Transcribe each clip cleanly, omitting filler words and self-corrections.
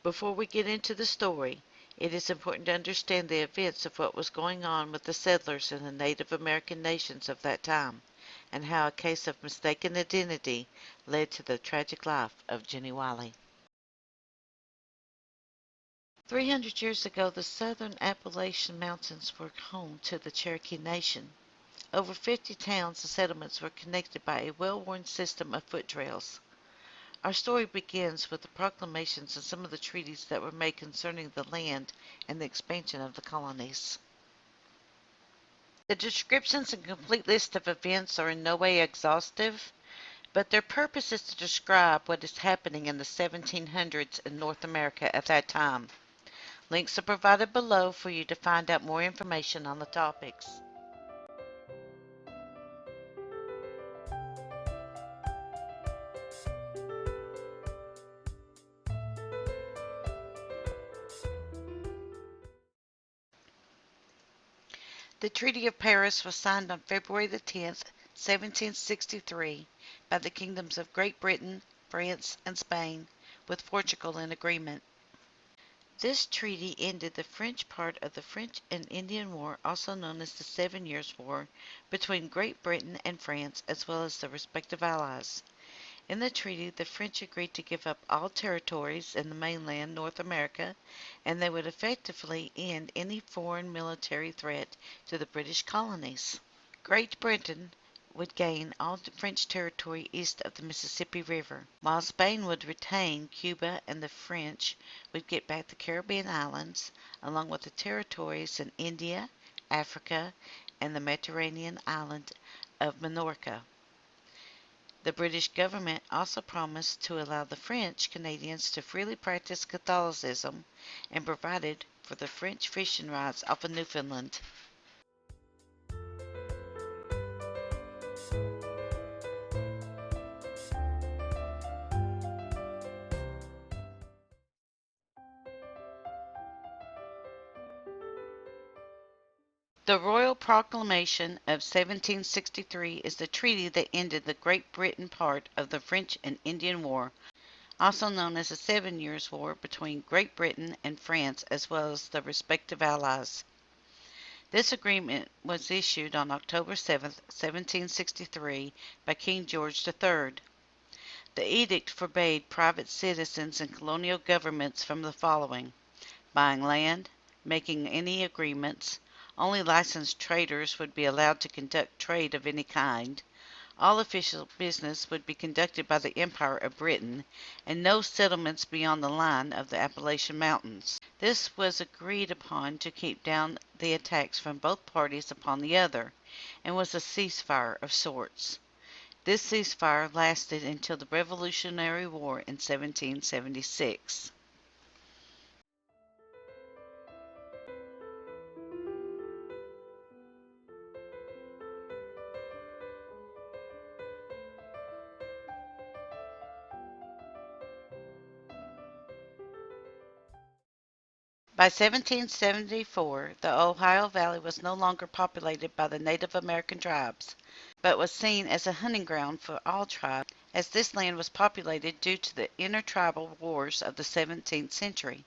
Before we get into the story, it is important to understand the events of what was going on with the settlers in the Native American nations of that time, and how a case of mistaken identity led to the tragic life of Jenny Wiley. 300 years ago, the southern Appalachian Mountains were home to the Cherokee Nation. Over 50 towns and settlements were connected by a well-worn system of foot trails. Our story begins with the proclamations and some of the treaties that were made concerning the land and the expansion of the colonies. The descriptions and complete list of events are in no way exhaustive, but their purpose is to describe what is happening in the 1700s in North America at that time. Links are provided below for you to find out more information on the topics. The Treaty of Paris was signed on February the 10th, 1763, by the kingdoms of Great Britain, France, and Spain, with Portugal in agreement. This treaty ended the French part of the French and Indian War, also known as the 7 Years' War, between Great Britain and France, as well as their respective allies. In the treaty, the French agreed to give up all territories in the mainland North America, and they would effectively end any foreign military threat to the British colonies. Great Britain would gain all the French territory east of the Mississippi River, while Spain would retain Cuba and the French would get back the Caribbean islands, along with the territories in India, Africa, and the Mediterranean island of Minorca. The British government also promised to allow the French Canadians to freely practice Catholicism and provided for the French fishing rights off of Newfoundland. The Royal Proclamation of 1763 is the treaty that ended the Great Britain part of the French and Indian War, also known as the 7 Years' War between Great Britain and France, as well as the respective allies. This agreement was issued on October 7, 1763, by King George III. The edict forbade private citizens and colonial governments from the following: buying land, making any agreements. Only licensed traders would be allowed to conduct trade of any kind. All official business would be conducted by the Empire of Britain, and no settlements beyond the line of the Appalachian Mountains. This was agreed upon to keep down the attacks from both parties upon the other, and was a ceasefire of sorts. This ceasefire lasted until the Revolutionary War in 1776. By 1774, the Ohio Valley was no longer populated by the Native American tribes, but was seen as a hunting ground for all tribes, as this land was populated due to the intertribal wars of the 17th century.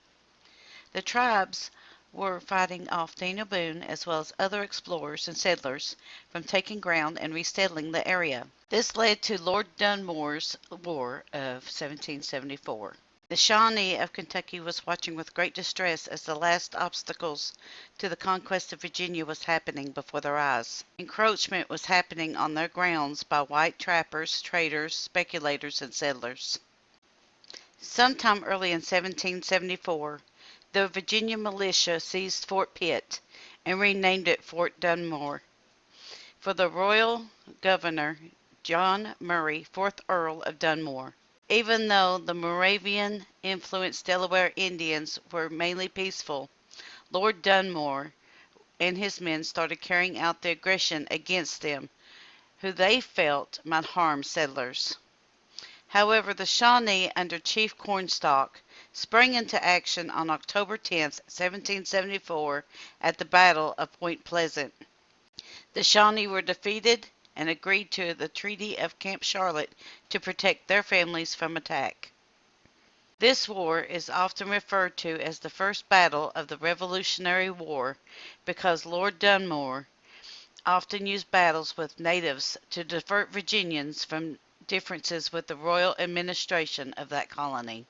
The tribes were fighting off Daniel Boone, as well as other explorers and settlers, from taking ground and resettling the area. This led to Lord Dunmore's War of 1774. The Shawnee of Kentucky was watching with great distress as the last obstacles to the conquest of Virginia was happening before their eyes. Encroachment was happening on their grounds by white trappers, traders, speculators, and settlers. Sometime early in 1774, the Virginia militia seized Fort Pitt and renamed it Fort Dunmore, for the royal governor, John Murray, 4th Earl of Dunmore. Even though the Moravian-influenced Delaware Indians were mainly peaceful, Lord Dunmore and his men started carrying out the aggression against them, who they felt might harm settlers. However, the Shawnee under Chief Cornstalk sprang into action on October 10, 1774, at the Battle of Point Pleasant. The Shawnee were defeated and agreed to the Treaty of Camp Charlotte to protect their families from attack. This war is often referred to as the first battle of the Revolutionary War because Lord Dunmore often used battles with natives to divert Virginians from differences with the royal administration of that colony.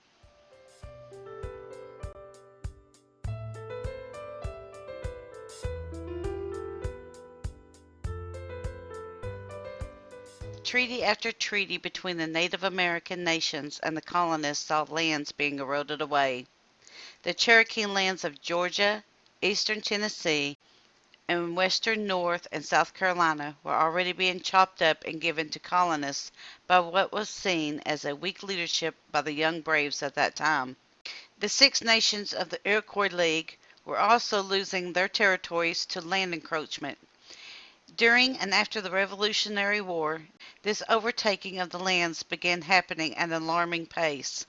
Treaty after treaty between the Native American nations and the colonists saw lands being eroded away. The Cherokee lands of Georgia, eastern Tennessee, and western North and South Carolina were already being chopped up and given to colonists by what was seen as a weak leadership by the young braves of that time. The Six Nations of the Iroquois League were also losing their territories to land encroachment. During and after the Revolutionary War, this overtaking of the lands began happening at an alarming pace.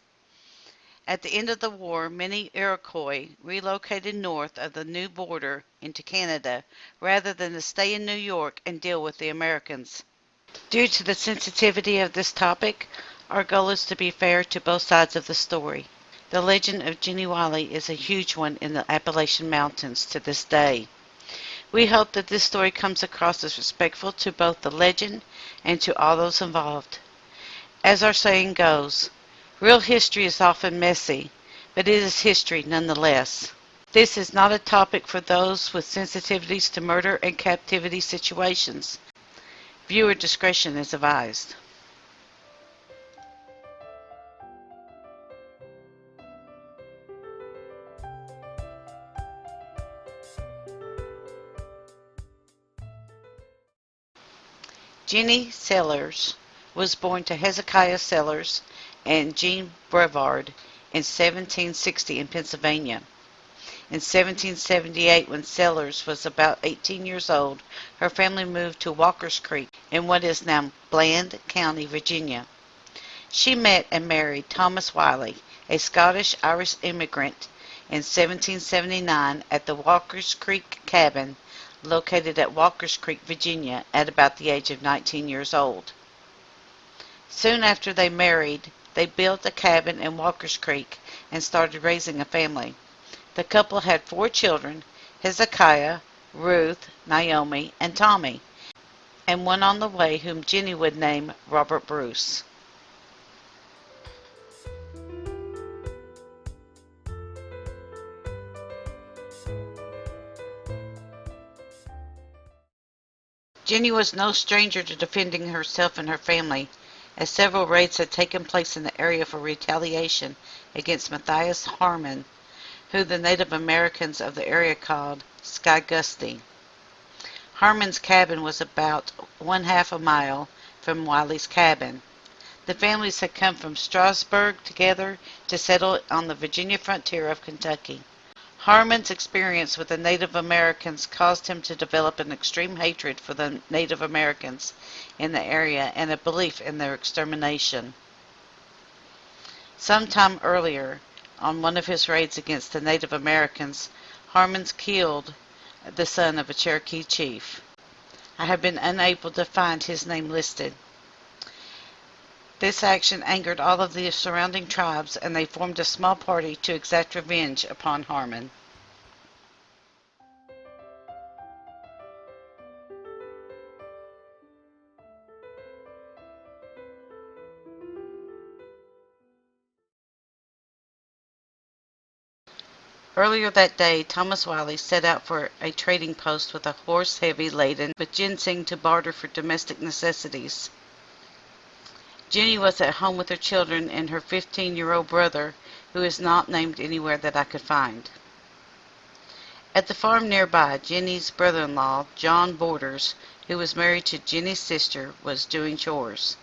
At the end of the war, many Iroquois relocated north of the new border into Canada rather than to stay in New York and deal with the Americans. Due to the sensitivity of this topic, our goal is to be fair to both sides of the story. The legend of Jenny Wiley is a huge one in the Appalachian Mountains to this day. We hope that this story comes across as respectful to both the legend and to all those involved. As our saying goes, real history is often messy, but it is history nonetheless. This is not a topic for those with sensitivities to murder and captivity situations. Viewer discretion is advised. Jenny Sellers was born to Hezekiah Sellers and Jean Brevard in 1760 in Pennsylvania. In 1778, when Sellers was about 18 years old, her family moved to Walker's Creek in what is now Bland County, Virginia. She met and married Thomas Wiley, a Scottish-Irish immigrant, in 1779 at the Walker's Creek cabin located at Walker's Creek, Virginia, at about the age of 19 years old. Soon after they married, they built a cabin in Walker's Creek and started raising a family. The couple had 4 children, Hezekiah, Ruth, Naomi, and Tommy, and one on the way whom Jenny would name Robert Bruce. Jenny was no stranger to defending herself and her family, as several raids had taken place in the area for retaliation against Matthias Harmon, who the Native Americans of the area called Sky Gusty. Harmon's cabin was about 1/2 a mile from Wiley's cabin. The families had come from Strasburg together to settle on the Virginia frontier of Kentucky. Harmon's experience with the Native Americans caused him to develop an extreme hatred for the Native Americans in the area and a belief in their extermination. Sometime earlier, on one of his raids against the Native Americans, Harmon killed the son of a Cherokee chief. I have been unable to find his name listed. This action angered all of the surrounding tribes, and they formed a small party to exact revenge upon Harmon. Earlier that day, Thomas Wiley set out for a trading post with a horse heavy laden with ginseng to barter for domestic necessities. Jenny was at home with her children and her 15-year-old brother, who is not named anywhere that I could find. At the farm nearby, Jenny's brother-in-law, John Borders, who was married to Jenny's sister, was doing chores.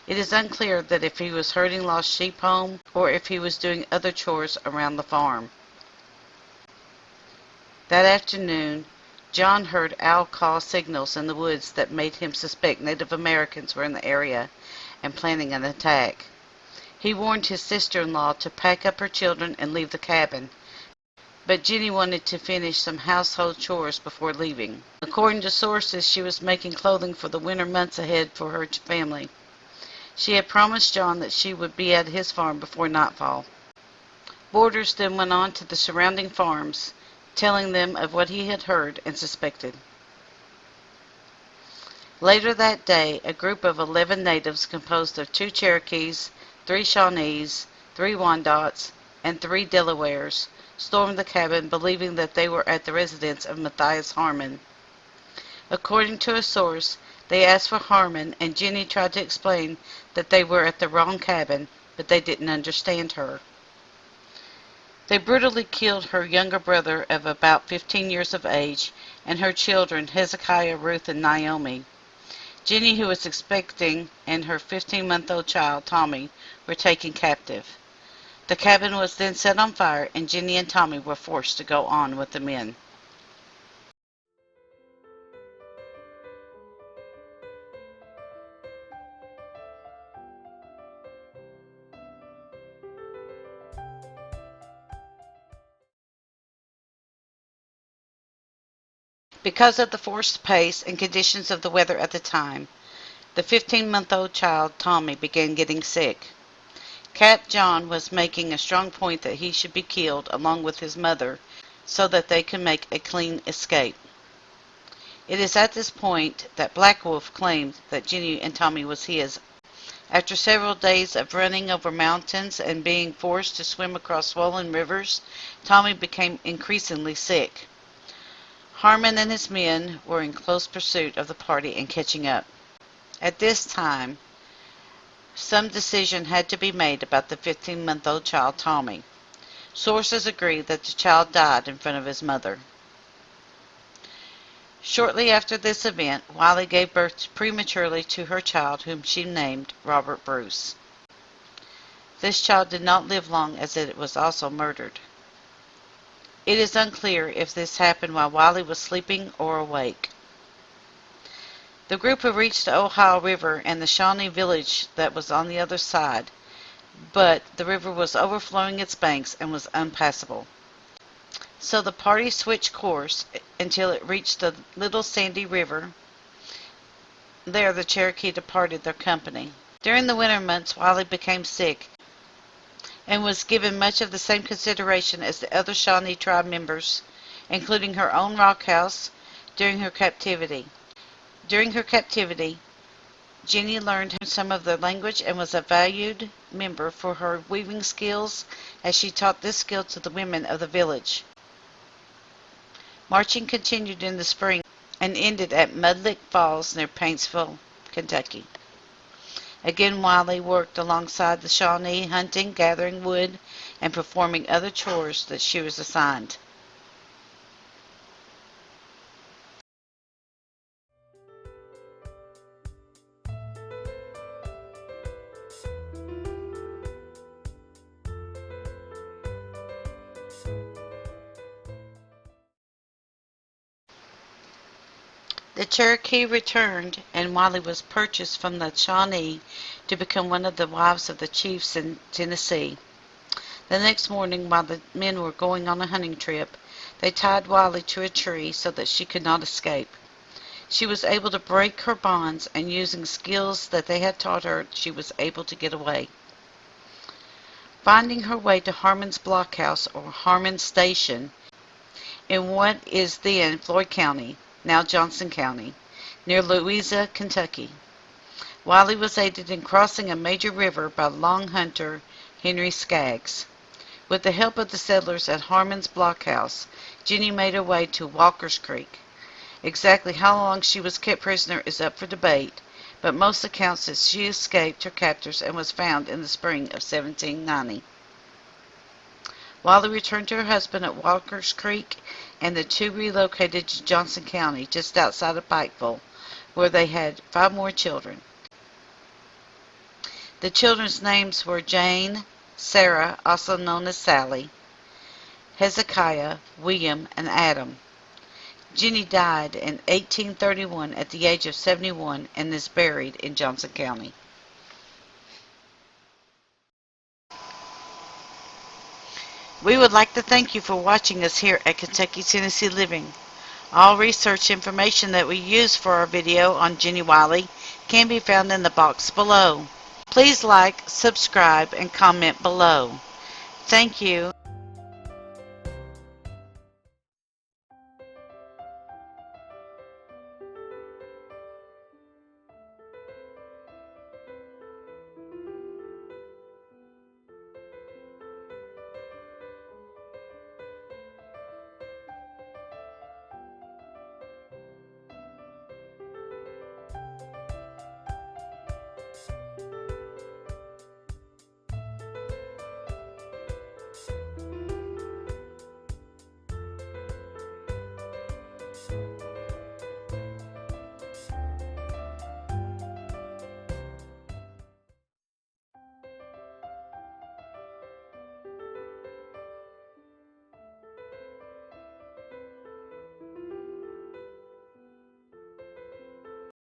It is unclear that if he was herding lost sheep home or if he was doing other chores around the farm. That afternoon, John heard owl call signals in the woods that made him suspect Native Americans were in the area and planning an attack. He warned his sister-in-law to pack up her children and leave the cabin, but Jenny wanted to finish some household chores before leaving. According to sources, she was making clothing for the winter months ahead for her family. She had promised John that she would be at his farm before nightfall. Boarders then went on to the surrounding farms, telling them of what he had heard and suspected. Later that day, a group of 11 natives composed of 2 Cherokees, 3 Shawnees, 3 Wyandots, and 3 Delawares stormed the cabin, believing that they were at the residence of Matthias Harmon. According to a source, they asked for Harmon, and Jenny tried to explain that they were at the wrong cabin, but they didn't understand her. They brutally killed her younger brother of about 15 years of age and her children, Hezekiah, Ruth, and Naomi. Jenny, who was expecting, and her 15-month-old child, Tommy, were taken captive. The cabin was then set on fire, and Jenny and Tommy were forced to go on with the men. Because of the forced pace and conditions of the weather at the time, the 15-month-old child, Tommy, began getting sick. Cap John was making a strong point that he should be killed along with his mother so that they could make a clean escape. It is at this point that Black Wolf claimed that Jenny and Tommy was his. After several days of running over mountains and being forced to swim across swollen rivers, Tommy became increasingly sick. Harmon and his men were in close pursuit of the party and catching up. At this time, some decision had to be made about the 15-month-old child, Tommy. Sources agree that the child died in front of his mother. Shortly after this event, Wiley gave birth prematurely to her child, whom she named Robert Bruce. This child did not live long, as it was also murdered. It is unclear if this happened while Wiley was sleeping or awake. The group had reached the Ohio River and the Shawnee village that was on the other side, but the river was overflowing its banks and was unpassable. So the party switched course until it reached the Little Sandy River. There the Cherokee departed their company. During the winter months, Wiley became sick and was given much of the same consideration as the other Shawnee tribe members, including her own rock house during her captivity. During her captivity, Jenny learned some of the language and was a valued member for her weaving skills, as she taught this skill to the women of the village. Marching continued in the spring and ended at Mudlick Falls near Paintsville, Kentucky. Again, Wiley worked alongside the Shawnee, hunting, gathering wood, and performing other chores that she was assigned. The Cherokee returned, and Wiley was purchased from the Shawnee to become one of the wives of the chiefs in Tennessee. The next morning, while the men were going on a hunting trip, they tied Wiley to a tree so that she could not escape. She was able to break her bonds, and using skills that they had taught her, she was able to get away. Finding her way to Harmon's blockhouse, or Harmon Station, in what is then Floyd County, now Johnson County, near Louisa, Kentucky, Wiley was aided in crossing a major river by long hunter Henry Skaggs. With the help of the settlers at Harmon's blockhouse, Jenny made her way to Walker's Creek. Exactly how long she was kept prisoner is up for debate, but most accounts said she escaped her captors and was found in the spring of 1790. Wiley returned to her husband at Walker's Creek, and the two relocated to Johnson County, just outside of Pikeville, where they had 5 more children. The children's names were Jane, Sarah, also known as Sally, Hezekiah, William, and Adam. Jenny died in 1831 at the age of 71 and is buried in Johnson County. We would like to thank you for watching us here at Kentucky, Tennessee Living. All research information that we use for our video on Jenny Wiley can be found in the box below. Please like, subscribe, and comment below. Thank you.